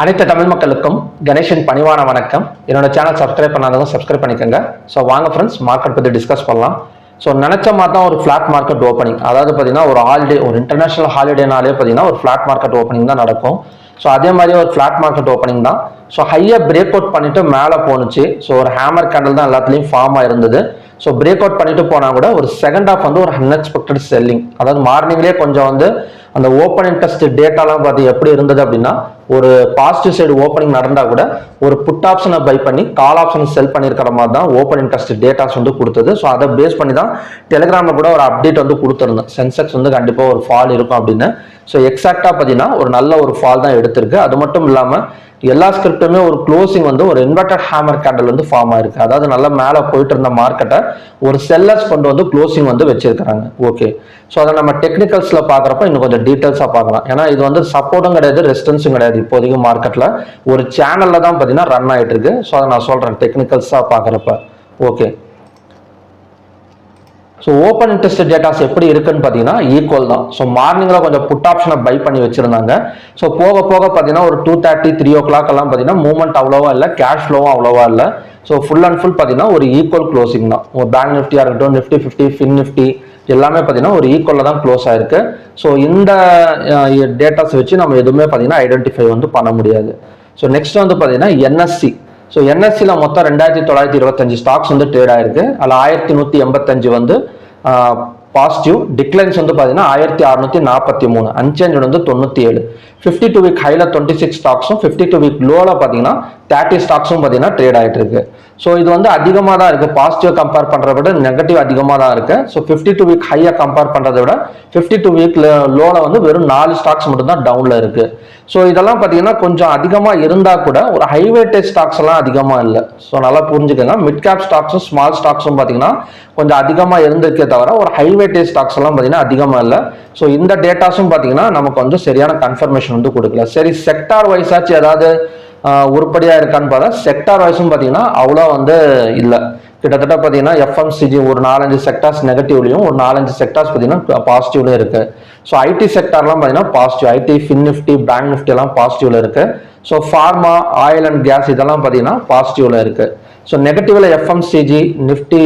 அனைத்து தமிழ் மக்களுக்கும் கணேஷின் பணிவான வணக்கம். என்னோட சேனல் சப்ஸ்கிரைப் பண்ணாதவங்க சப்ஸ்கிரைப் பண்ணிக்கோங்க. ஸோ வாங்க ஃப்ரெண்ட்ஸ், மார்க்கெட் பற்றி டிஸ்கஸ் பண்ணலாம். ஸோ நினச்ச மாதிரி தான் ஒரு ஃப்ளாட் மார்க்கெட் ஓப்பனிங், அதாவது பார்த்தீங்கன்னா ஒரு ஹாலிடே, ஒரு இன்டர்நேஷனல் ஹாலிடேனாலே பார்த்தீங்கன்னா ஒரு ஃப்ளாட் மார்க்கெட் ஓப்பனிங் தான் நடக்கும். ஸோ அதே மாதிரி ஒரு ஃப்ளாட் மார்க்கெட் ஓப்பனிங் தான். ஸோ ஹையாக பிரேக் அவுட் பண்ணிட்டு மேலே போணுச்சு. ஸோ ஒரு ஹேமர் கேண்டில் தான் எல்லாத்துலேயும் ஃபார்ம் ஆயிருந்தது. ஸோ பிரேக் அவுட் பண்ணிட்டு போனால் கூட ஒரு செகண்ட் ஹாஃப் வந்து ஒரு அன்எக்ஸ்பெக்டட் செல்லிங், அதாவது மார்னிங்லேயே கொஞ்சம் வந்து அந்த ஓப்பன் இன்ட்ரெஸ்ட் டேட்டாலாம் பார்த்து எப்படி இருந்தது அப்படின்னா, ஒரு பாசிட்டிவ் சைடு ஓப்பனிங் நடந்தால் கூட ஒரு புட் ஆப்ஷனை பை பண்ணி கால் ஆப்ஷனை செல் பண்ணியிருக்கிற மாதிரி தான் ஓப்பன் இன்ட்ரெஸ்ட் டேட்டாஸ் வந்து கொடுத்தது. ஸோ அதை பேஸ் பண்ணி தான் டெலிகிராமில் கூட ஒரு அப்டேட் வந்து கொடுத்துருந்தேன், சென்செக்ஸ் வந்து கண்டிப்பாக ஒரு ஃபால் இருக்கும் அப்படின்னு. ஸோ எக்ஸாக்டாக பார்த்தீங்கன்னா ஒரு நல்ல ஒரு ஃபால் தான் எடுத்திருக்கு. அது மட்டும் இல்லாமல் எல்லா ஸ்கிரிப்டுமே ஒரு க்ளோசிங் வந்து ஒரு இன்வெர்டட் ஹேமர் கேண்டில் வந்து ஃபார்ம் ஆயிருக்கு. அதாவது நல்லா மேலே போயிட்டு இருந்த மார்க்கெட்டை ஒரு செல்லர்ஸ் கொண்டு வந்து க்ளோசிங் வந்து வச்சிருக்காங்க. ஓகே, ஸோ அதை நம்ம டெக்னிக்கல்ஸ்ல பார்க்குறப்ப இன்னும் கொஞ்சம் டீட்டெயில்ஸாக பார்க்கலாம். ஏன்னா இது வந்து சப்போர்ட்டும் கிடையாது, ரெசிஸ்டன்ஸும் கிடையாது. இப்போதைக்கு மார்க்கெட்டில் ஒரு சேனல்ல தான் பார்த்தீங்கன்னா ரன் ஆகிட்டு இருக்கு. ஸோ அதை நான் சொல்றேன் டெக்னிக்கல்ஸாக பார்க்குறப்ப. Okay, so open interest datas எப்படி இருக்குன்னு பார்த்தீங்கன்னா ஈக்குவல் தான். ஸோ மார்னிங்கில் கொஞ்சம் புட் ஆப்ஷனை பை பண்ணி வச்சிருந்தாங்க. ஸோ போக போக பார்த்தீங்கன்னா ஒரு 2:30, 3 o'clock எல்லாம் பார்த்தீங்கன்னா மூவ்மெண்ட் அவ்வளோவா இல்லை, கேஷ் ஃப்ளோவும் அவ்வளோவா இல்லை. ஸோ ஃபுல் அண்ட் ஃபுல் பார்த்தீங்கன்னா ஒரு ஈக்குவல் க்ளோசிங் தான். ஒரு பேங்க் நிஃப்டியாக இருக்கட்டும், நிஃப்டி 50, ஃபின் நிஃப்டி எல்லாமே பார்த்தீங்கன்னா ஒரு ஈக்குவலில் தான் க்ளோஸ் ஆயிருக்கு. ஸோ இந்த டேட்டாஸ் வச்சு நம்ம எதுவுமே பார்த்தீங்கன்னா ஐடென்டிஃபை வந்து பண்ண முடியாது. ஸோ நெக்ஸ்ட் வந்து பார்த்தீங்கன்னா என்எஸ்சி. ஸோ என்எஸ்சியில் மொத்தம் 2925 ஸ்டாக்ஸ் வந்து ட்ரேட் ஆயிருக்கு. அதில் 1185 வந்து பாசிட்டிவ், டிக்ளைன்ஸ் வந்து பார்த்தீங்கன்னா 1643, அன்சேஞ்ச் வந்து 97. 52 வீக் ஹைல 26 ஸ்டாக்ஸும் 52 வீக் லோல பார்த்தீங்கன்னா 30 ஸ்டாக்ஸும் பார்த்தீங்கன்னா ட்ரேட் ஆகிட்டு இருக்கு. ஸோ இது வந்து அதிகமாக தான் இருக்கு, பாசிட்டிவ் கம்பேர் பண்றதை விட நெகட்டிவ் அதிகமாக தான் இருக்கு. ஸோ 52 வீக் ஹையை கம்பேர் பண்றதை விட 52 வீக் லோல வந்து வெறும் 4 ஸ்டாக்ஸ் மட்டும் தான் டவுன்ல இருக்கு. ஸோ இதெல்லாம் பார்த்தீங்கன்னா கொஞ்சம் அதிகமாக இருந்தால் கூட ஒரு ஹைவேட்டேஜ் ஸ்டாக்ஸ் எல்லாம் அதிகமாக இல்லை. ஸோ நல்லா புரிஞ்சுக்கோங்க, மிட் கேப் ஸ்டாக்ஸும் ஸ்மால் ஸ்டாக்ஸும் பார்த்தீங்கன்னா கொஞ்சம் அதிகமாக இருந்திருக்கே தவிர ஒரு ஹைவேட்டேஜ் ஸ்டாக்ஸ் எல்லாம் பார்த்தீங்கன்னா அதிகமாக இல்லை. ஸோ இந்த டேட்டாஸும் பார்த்தீங்கன்னா நமக்கு வந்து சரியான கன்ஃபர்மேஷன் வந்து கொடுக்கல. சரி, செக்டார் வைஸ் ஆச்சு ஏதாவது உருப்படியாக இருக்கான்னு பார்த்தா செக்டார் வைஸும் பார்த்தீங்கன்னா அவ்வளோ வந்து இல்லை. கிட்டத்தட்ட பார்த்தீங்கன்னா எஃப்எம்சிஜி ஒரு 4-5 செக்டார்ஸ் நெகட்டிவ்லையும் ஒரு 4-5 செக்டார்ஸ் பார்த்தீங்கன்னா பாசிட்டிவ்லையும் இருக்கு. ஸோ ஐடி செக்டார்லாம் பார்த்தீங்கன்னா positive, IT, Fin Nifty, bank Nifty எல்லாம் பாசிட்டிவ்ல இருக்கு. So pharma, oil and gas இதெல்லாம் பார்த்தீங்கன்னா பாசிட்டிவ்ல இருக்கு. ஸோ நெகட்டிவ்ல FMCG, Nifty,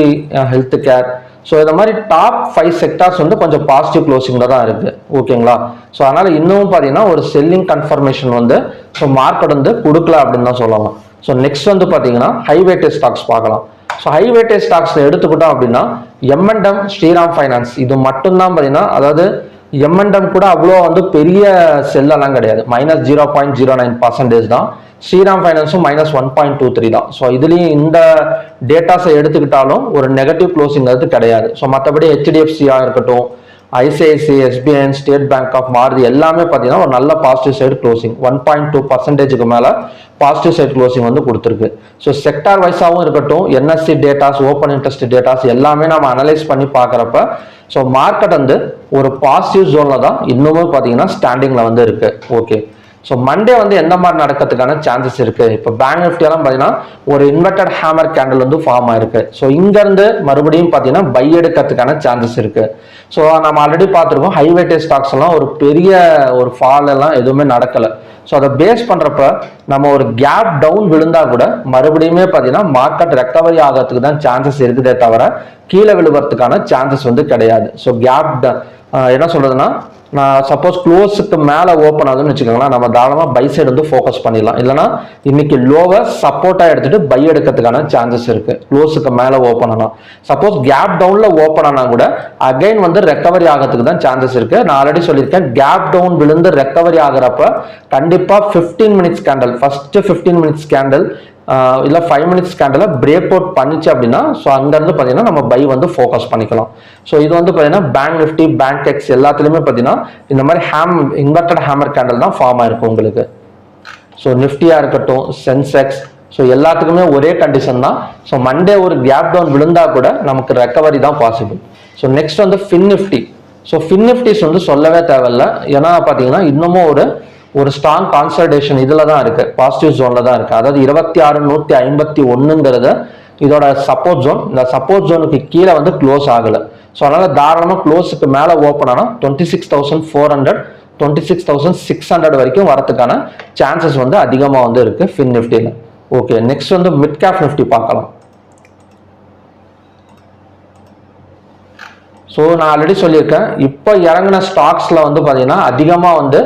health care, so இந்த மாதிரி டாப் 5 செக்டார்ஸ் வந்து கொஞ்சம் பாசிட்டிவ் க்ளோசிங்ல தான் இருக்கு. ஓகேங்களா? ஸோ அதனால இன்னும் பார்த்தீங்கன்னா ஒரு செல்லிங் கன்ஃபர்மேஷன் வந்து ஸோ மார்க்கெட் வந்து கொடுக்கல அப்படின்னு தான் சொல்லலாம். ஸோ நெக்ஸ்ட் வந்து பார்த்தீங்கன்னா ஹைவேட்டேஜ் ஸ்டாக்ஸ் பார்க்கலாம். ஸோ ஹைவேட்டேஜ் ஸ்டாக்ஸ் எடுத்துக்கிட்டோம் அப்படின்னா எம்என்டம், ஸ்ரீராம் ஃபைனான்ஸ் இது மட்டும்தான் பார்த்தீங்கன்னா, அதாவது எம்என்டம் கூட அவ்வளோ வந்து பெரிய செல்லெல்லாம் கிடையாது, -0.09% தான். ஸ்ரீராம் ஃபைனான்ஸும் -1.23 தான். ஸோ இதுலேயும் இந்த டேட்டாஸை எடுத்துக்கிட்டாலும் ஒரு நெகட்டிவ் க்ளோசிங் அது கிடையாது. ஸோ மற்றபடி ஹெச்டிஎஃப்சியாக இருக்கட்டும், ICICI, SBI, State Bank of Maruti எல்லாமே பார்த்தீங்கன்னா ஒரு நல்ல பாசிட்டிவ் சைடு க்ளோசிங், 1.2%க்கு மேலே பாசிட்டிவ் சைடு க்ளோசிங் வந்து கொடுத்துருக்கு. ஸோ செக்டார் வைஸாகவும் இருக்கட்டும், NSC datas, open interest datas எல்லாமே நம்ம அனலைஸ் பண்ணி பார்க்குறப்ப ஸோ மார்க்கெட் வந்து ஒரு பாசிட்டிவ் ஜோனில் தான் இன்னுமே பார்த்தீங்கன்னா ஸ்டாண்டிங்கில் வந்து இருக்கு. ஓகே, ஸோ மண்டே வந்து எந்த மாதிரி நடக்கிறதுக்கான சான்சஸ் இருக்கு? இப்போ பேங்க் நிஃப்டியெல்லாம் பார்த்தீங்கன்னா ஒரு இன்வெர்டட் ஹேமர் கேண்டில் வந்து ஃபார்ம் ஆயிருக்கு. ஸோ இங்கேருந்து மறுபடியும் பார்த்தீங்கன்னா பை எடுக்கிறதுக்கான சான்சஸ் இருக்கு. ஸோ நம்ம ஆல்ரெடி பார்த்துருக்கோம், ஹைவேட்டேஜ் ஸ்டாக்ஸ் எல்லாம் ஒரு பெரிய ஒரு ஃபால் எல்லாம் எதுவுமே நடக்கலை. ஸோ அதை பேஸ் பண்ணுறப்ப நம்ம ஒரு கேப் டவுன் விழுந்தா கூட மறுபடியுமே பார்த்தீங்கன்னா மார்க்கெட் ரெக்கவரி ஆகிறதுக்கு தான் சான்சஸ் இருக்குதே தவிர கீழே விழுவதுக்கான சான்சஸ் வந்து கிடையாது. ஸோ கேப் என்ன சொல்றதுன்னா, நான் சப்போஸ் க்ளோஸுக்கு மேலே ஓப்பன் ஆகுதுன்னு வச்சுக்கோங்களேன், நம்ம தாராளமாக பை சைடு வந்து ஃபோக்கஸ் பண்ணிடலாம். இல்லைனா இன்னைக்கு லோவை சப்போர்ட்டாக எடுத்துட்டு பை எடுக்கிறதுக்கான சான்சஸ் இருக்கு. க்ளோஸுக்கு மேலே ஓப்பன் ஆனால் சப்போஸ் கேப் டவுனில் ஓப்பன் ஆனால் கூட அகைன் வந்து ரெக்கவரி ஆகிறதுக்கு தான் சான்சஸ் இருக்கு. நான் ஆல்ரெடி சொல்லியிருக்கேன், கேப் டவுன் விழுந்து ரெக்கவரி ஆகிறப்ப கண்டிப்பாக 15 minutes candle, first 15 minutes candle இல்லை 5 மினிட்ஸ் கேண்டில் பிரேக் அவுட் பண்ணிச்சு அப்படின்னா ஸோ அங்கேருந்து பார்த்தீங்கன்னா நம்ம பை வந்து ஃபோக்கஸ் பண்ணிக்கலாம். ஸோ இது வந்து பார்த்தீங்கன்னா பேங்க் நிஃப்டி, பேங்க் எக்ஸ் எல்லாத்துலேயுமே பார்த்தீங்கன்னா இந்த மாதிரி இன்வெர்டட் ஹேமர் கேண்டில் தான் ஃபார்ம் ஆயிருக்கும் உங்களுக்கு. ஸோ நிஃப்டியாக இருக்கட்டும், சென்செக்ஸ், ஸோ எல்லாத்துக்குமே ஒரே கண்டிஷன் தான். ஸோ மண்டே ஒரு கேப் டவுன் விழுந்தா கூட நமக்கு ரெக்கவரி தான் பாசிபிள். ஸோ நெக்ஸ்ட் வந்து fin Nifty. So fin Nifty's வந்து சொல்லவே தேவையில்லை. ஏன்னா பார்த்தீங்கன்னா இன்னமும் ஒரு ஸ்ட்ராங் கான்சல்டேஷன் இதில் தான் இருக்கு, பாசிட்டிவ் ஜோன்ல தான் இருக்கு. அதாவது 26,151ங்கிறது இதோட சப்போர்ட் ஜோன். இந்த சப்போர்ட் ஜோனுக்கு கீழே வந்து க்ளோஸ் ஆகலை. ஸோ அதனால தாராளமாக க்ளோஸுக்கு மேலே ஓப்பன் ஆனால் 26,400 26,600 வரைக்கும் வரதுக்கான சான்சஸ் வந்து அதிகமாக வந்து இருக்கு ஃபின் நிஃப்டியில். ஓகே, நெக்ஸ்ட் வந்து மிட் கேப் நிஃப்டி பார்க்கலாம். ஸோ நான் ஆல்ரெடி சொல்லியிருக்கேன், இப்போ இறங்கின ஸ்டாக்ஸில் வந்து பார்த்தீங்கன்னா அதிகமாக வந்து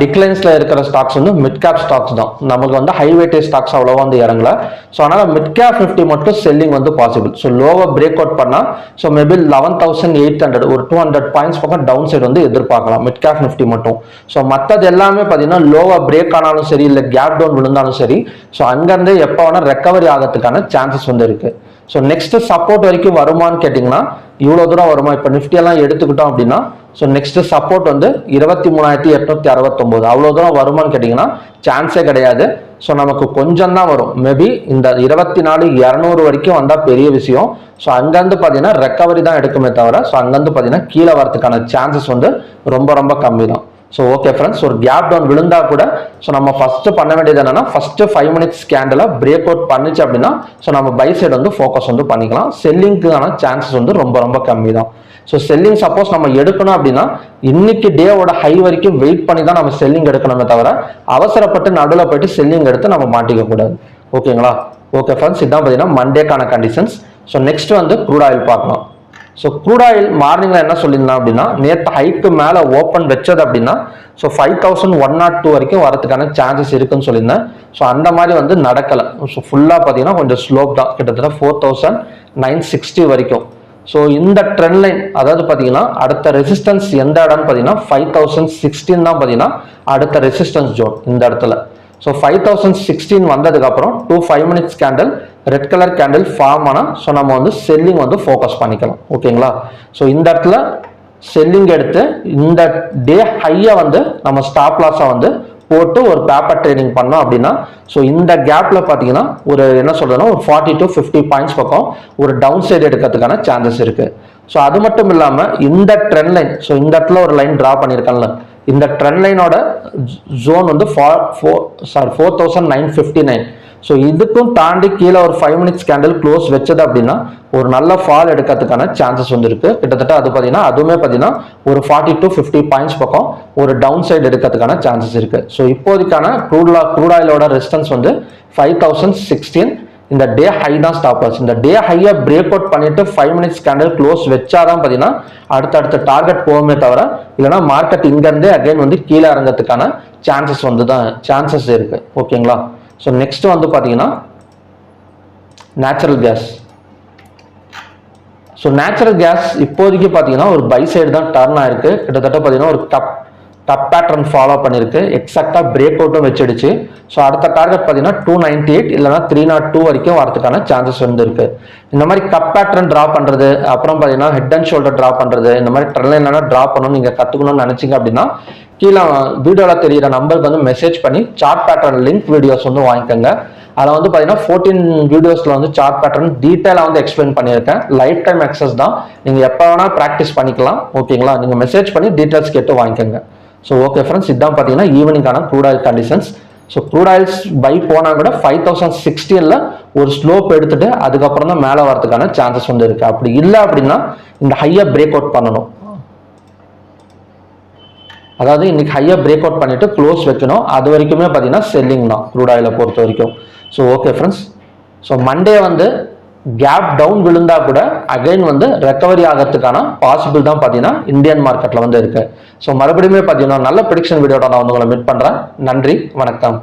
டிக்ளைன்ஸில் இருக்கிற ஸ்டாக்ஸ் வந்து மிட் கேப் ஸ்டாக்ஸ் தான். நமக்கு வந்து ஹை வெயிட்டேஜ் ஸ்டாக்ஸ் அவ்வளோவா வந்து இறங்கல. ஸோ அதனால் மிட் கேப் 50 மட்டும் செல்லிங் வந்து பாசிபிள். ஸோ லோவை பிரேக் அவுட் பண்ணால் ஸோ மேபி 11,800 ஒரு 200 பாயிண்ட்ஸ் பக்கம் டவுன் சைடு வந்து எதிர்பார்க்கலாம் மிட் கேப் 50 மட்டும். ஸோ மற்றது எல்லாமே பார்த்தீங்கன்னா லோவை பிரேக் ஆனாலும் சரி, இல்லை கேப் டவுன் விழுந்தாலும் சரி, ஸோ அங்கேருந்து எப்போ வேணால் ரெக்கவரி ஆகிறதுக்கான சான்சஸ் வந்து இருக்கு. ஸோ நெக்ஸ்ட் சப்போர்ட் வரைக்கும் வருமானு கேட்டிங்கன்னா இவ்வளோ தூரம் வருமா? இப்போ நிஃப்டியெல்லாம் எடுத்துக்கிட்டோம் அப்படின்னா ஸோ நெக்ஸ்ட் சப்போர்ட் வந்து 23,869 அவ்வளோ தூரம் வருமானு கேட்டிங்கன்னா சான்ஸே கிடையாது. ஸோ நமக்கு கொஞ்சம் தான் வரும். மேபி இந்த 24,200 வரைக்கும் வந்தால் பெரிய விஷயம். ஸோ அங்கேருந்து பார்த்தீங்கன்னா ரெக்கவரி தான் எடுக்குமே தவிர ஸோ அங்கேருந்து பார்த்தீங்கன்னா கீழே வரதுக்கான சான்சஸ் வந்து ரொம்ப ரொம்ப கம்மி தான். ஸோ ஓகே ஃப்ரெண்ட்ஸ், ஒரு கேப் டவுன் விழுந்தா கூட ஸோ நம்ம ஃபர்ஸ்ட் பண்ண வேண்டியது என்னன்னா first 5 minutes candle break out பண்ணிச்சு அப்படின்னா ஸோ நம்ம பை சைடு வந்து ஃபோக்கஸ் வந்து பண்ணிக்கலாம். செல்லிங்க்கான சான்சஸ் வந்து ரொம்ப ரொம்ப கம்மி தான். ஸோ செல்லிங் சப்போஸ் நம்ம எடுக்கணும் அப்படின்னா இன்னைக்கு டேவோட ஹை வரைக்கும் வெயிட் பண்ணி தான் நம்ம செல்லிங் எடுக்கணுமே தவிர அவசரப்பட்டு நடுவில் போயிட்டு செல்லிங் எடுத்து நம்ம மாட்டிக்க கூடாது. ஓகேங்களா? ஓகே ஃப்ரெண்ட்ஸ், இதான் பார்த்தீங்கன்னா மண்டேக்கான கண்டிஷன்ஸ். ஸோ நெக்ஸ்ட் வந்து க்ரூட் ஆயில் பார்க்கலாம். ஸோ க்ரூட் ஆயில் மார்னிங்ல என்ன சொல்லியிருந்தேன் அப்படின்னா நேற்று ஹைக்கு மேலே ஓப்பன் வச்சது அப்படின்னா ஸோ 5,102 வரைக்கும் வரதுக்கான சான்சஸ் இருக்குன்னு சொல்லியிருந்தேன். ஸோ அந்த மாதிரி வந்து நடக்கலை. ஸோ ஃபுல்லாக பார்த்தீங்கன்னா கொஞ்சம் ஸ்லோப் தான், கிட்டத்தட்ட 4,960 வரைக்கும். ஸோ இந்த ட்ரெண்ட் லைன் அதாவது பார்த்தீங்கன்னா அடுத்த ரெசிஸ்டன்ஸ் எந்த இடம்னு பார்த்தீங்கன்னா 5,016 தான் பார்த்தீங்கன்னா அடுத்த ரெசிஸ்டன்ஸ் ஜோன் இந்த இடத்துல. ஸோ 5,016 வந்ததுக்கு அப்புறம் 5 minutes candle red colour candle form ஆனால் ஸோ நம்ம வந்து செல்லிங் வந்து ஃபோக்கஸ் பண்ணிக்கலாம். ஓகேங்களா? ஸோ இந்த இடத்துல செல்லிங் எடுத்து இந்த டே ஹையை வந்து நம்ம ஸ்டாப் லாஸாக வந்து போட்டு ஒரு பேப்பர் ட்ரேடிங் பண்ணோம் அப்படின்னா ஸோ இந்த கேப்ல பார்த்தீங்கன்னா ஒரு என்ன சொல்றதுன்னா ஒரு 40 to 50 பாயிண்ட்ஸ் பக்கம் ஒரு டவுன் சைடு எடுக்கிறதுக்கான சான்சஸ் இருக்கு. ஸோ அது மட்டும் இல்லாமல் இந்த ட்ரெண்ட் லைன் ஸோ இந்த இடத்துல ஒரு லைன் டிரா பண்ணியிருக்கேன்ல, இந்த ட்ரெண்ட் லைனோட ஜோன் வந்து 4,959. ஸோ இதுக்கும் தாண்டி கீழே ஒரு 5 மினிட்ஸ் கேண்டில் க்ளோஸ் வச்சது அப்படின்னா ஒரு நல்ல ஃபால் எடுக்கிறதுக்கான சான்சஸ் வந்து இருக்கு. கிட்டத்தட்ட அது பார்த்தீங்கன்னா அதுவுமே பார்த்தீங்கன்னா ஒரு 40 to 50 பாயிண்ட்ஸ் பக்கம் ஒரு டவுன் சைடு எடுக்கிறதுக்கான சான்சஸ் இருக்கு. ஸோ இப்போதைக்கான க்ரூட் ஆயிலோட ரெசிஸ்டன்ஸ் வந்து 5,016. இந்த டே ஹை தான் ஸ்டாப் ஆச்சு. இந்த டே ஹையை பிரேக் அவுட் பண்ணிட்டு 5 மினிட்ஸ் கேண்டில் க்ளோஸ் வச்சாதான் பார்த்தீங்கன்னா அடுத்தடுத்த டார்கெட் போகுமே தவிர இல்லைன்னா மார்க்கெட் இங்கேருந்தே அகைன் வந்து கீழே இறங்கிறதுக்கான சான்சஸ் இருக்கு. ஓகேங்களா? ஸோ நெக்ஸ்ட் வந்து பார்த்தீங்கன்னா natural gas. So natural gas இப்போதைக்கு பார்த்தீங்கன்னா ஒரு பை சைடு தான் டர்ன் ஆயிருக்கு. கிட்டத்தட்ட பார்த்தீங்கன்னா ஒரு கப் பேட்டர்ன் ஃபாலோ பண்ணியிருக்கு. எக்ஸாக்டாக பிரேக் அவுட்டும் வச்சிடுச்சு. ஸோ அடுத்த டார்கெட் பார்த்தீங்கன்னா 298 இல்லைனா 302 வரைக்கும் வரதுக்கான சான்சஸ் வந்து இருக்கு. இந்த மாதிரி கப் பேட்டர்ன் ட்ரா பண்ணுறது, அப்புறம் பார்த்தீங்கன்னா ஹெட் அண்ட் ஷோல்டர் ட்ரா பண்ணுறது, இந்த மாதிரி ட்ரெண்ட் லைன்லாம் ட்ரா பண்ணணும் நீங்கள் கற்றுக்கணும்னு நினச்சிங்க அப்படின்னா கீழே வீடியோவில் தெரியிற நம்பருக்கு வந்து மெசேஜ் பண்ணி சார்ட் பேட்டர்ன் லிங்க் வீடியோஸ் வந்து வாங்கிக்கோங்க. அதில் வந்து பார்த்தீங்கன்னா 14 வீடியோஸில் வந்து சார்ட் பேட்டர்ன் டீட்டெயிலாக வந்து எக்ஸ்பிளைன் பண்ணியிருக்கேன். லைஃப் டைம் அக்சஸ் தான், நீங்கள் எப்போ வேணால் ப்ராக்டிஸ் பண்ணிக்கலாம். ஓகேங்களா? நீங்கள் மெசேஜ் பண்ணி டீட்டெயில்ஸ் கேட்டு வாங்கிக்கோங்க. ஸோ ஓகே ஃப்ரெண்ட்ஸ், இதுதான் பார்த்தீங்கன்னா ஈவினிங்கான crude oil conditions. So crude oils பை போனால் கூட 5,016 ஒரு ஸ்லோப் எடுத்துட்டு அதுக்கப்புறம் தான் மேலே வரதுக்கான சான்சஸ் வந்து இருக்கு. அப்படி இல்லை அப்படின்னா இந்த ஹையை பிரேக் அவுட் பண்ணணும். அதாவது இன்னைக்கு ஹையை பிரேக் அவுட் பண்ணிட்டு க்ளோஸ் வைக்கணும். அது வரைக்குமே பார்த்தீங்கன்னா செல்லிங் தான் க்ரூட் ஆயிலை பொறுத்த வரைக்கும். So okay friends, so Monday வந்து கேப் டவுன் விழுந்தா கூட அகைன் வந்து ரெக்கவரி ஆகிறதுக்கான பாசிபிள் தான் பார்த்தீங்கன்னா இந்தியன் மார்க்கெட்டில் வந்து இருக்கு. ஸோ மறுபடியுமே பார்த்தீங்கன்னா நல்ல ப்ரெடிக்ஷன் வீடியோட நான் வந்து உங்களை மீட் பண்ணுறேன். நன்றி, வணக்கம்.